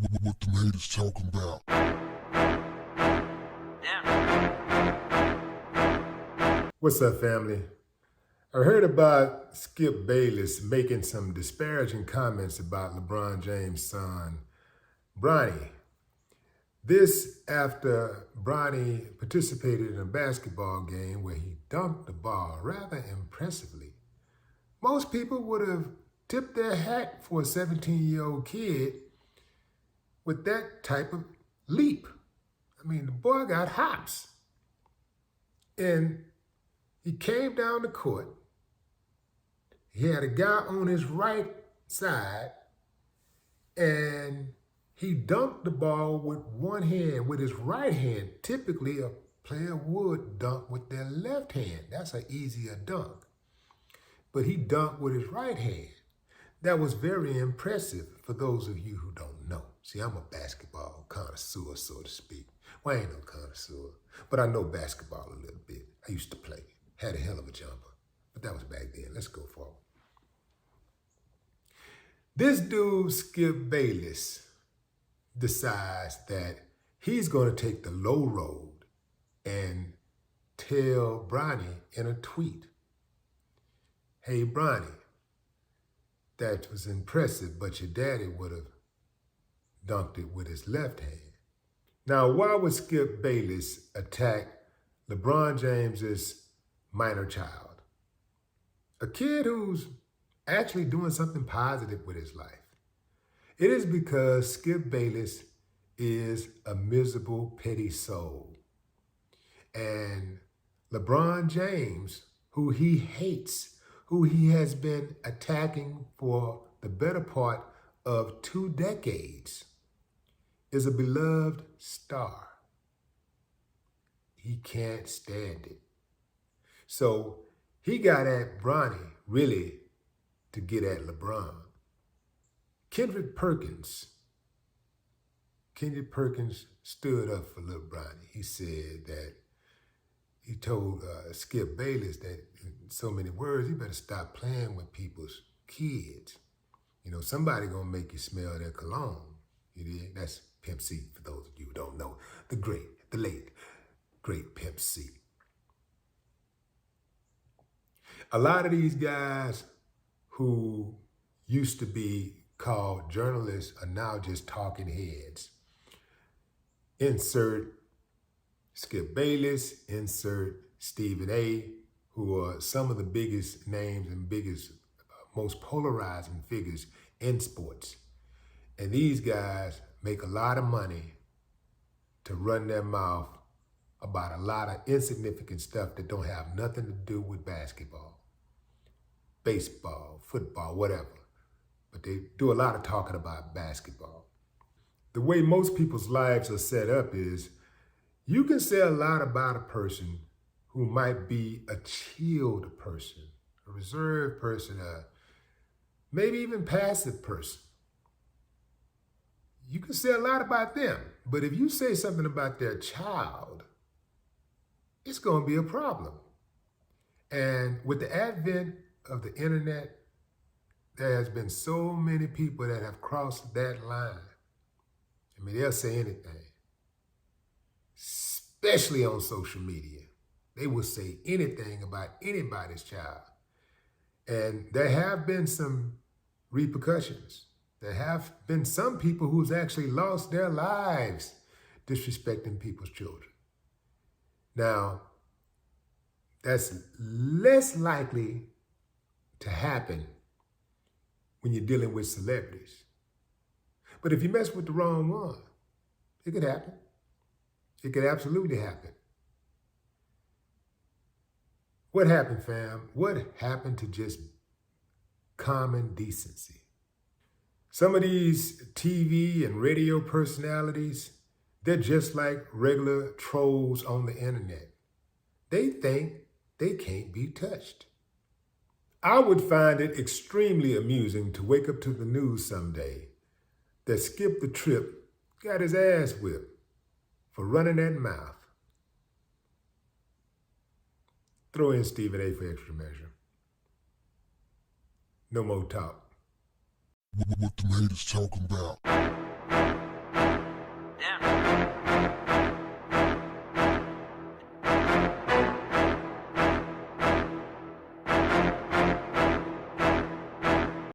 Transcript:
What the haters talking about? What's up, family? I heard about Skip Bayless making some disparaging comments about LeBron James' son, Bronny. This after Bronny participated in a basketball game where he dunked the ball rather impressively. Most people would have tipped their hat for a 17-year-old kid with that type of leap. I mean, the boy got hops. And he came down the court. He had a guy on his right side, and he dunked the ball with one hand, with his right hand. Typically, a player would dunk with their left hand. That's an easier dunk. But he dunked with his right hand. That was very impressive for those of you who don't know. See, I'm a basketball connoisseur, so to speak. Well, I ain't no connoisseur, but I know basketball a little bit. I used to play. Had a hell of a jumper. But that was back then. Let's go forward. This dude, Skip Bayless, decides that he's going to take the low road and tell Bronny in a tweet, "Hey, Bronny, that was impressive, but your daddy would have dunked it with his left hand." Now, why would Skip Bayless attack LeBron James's minor child? A kid who's actually doing something positive with his life. It is because Skip Bayless is a miserable, petty soul. And LeBron James, who he hates, who he has been attacking for the better part of 2 decades, is a beloved star. He can't stand it. So he got at Bronny, really, to get at LeBron. Kendrick Perkins stood up for little Bronny. He said that he told Skip Bayless that in so many words, you better stop playing with people's kids. You know, somebody gonna make you smell their cologne. You did? That's Pimp C, for those of you who don't know. The late, great Pimp C. A lot of these guys who used to be called journalists are now just talking heads. Insert Skip Bayless, insert Stephen A., who are some of the biggest names and biggest, most polarizing figures in sports. And these guys make a lot of money to run their mouth about a lot of insignificant stuff that don't have nothing to do with basketball, baseball, football, whatever. But they do a lot of talking about basketball. The way most people's lives are set up is you can say a lot about a person who might be a chilled person, a reserved person, maybe even passive person. You can say a lot about them, but if you say something about their child, it's going to be a problem. And with the advent of the internet, there has been so many people that have crossed that line. I mean, they'll say anything, especially on social media. They will say anything about anybody's child. And there have been some repercussions. There have been some people who's actually lost their lives disrespecting people's children. Now, that's less likely to happen when you're dealing with celebrities. But if you mess with the wrong one, it could happen. It could absolutely happen. What happened, fam? What happened to just common decency? Some of these TV and radio personalities, they're just like regular trolls on the internet. They think they can't be touched. I would find it extremely amusing to wake up to the news someday that Skip the Trip got his ass whipped for running that mouth. Throw in Stephen A. for extra measure. No more talk. What the haters talking about?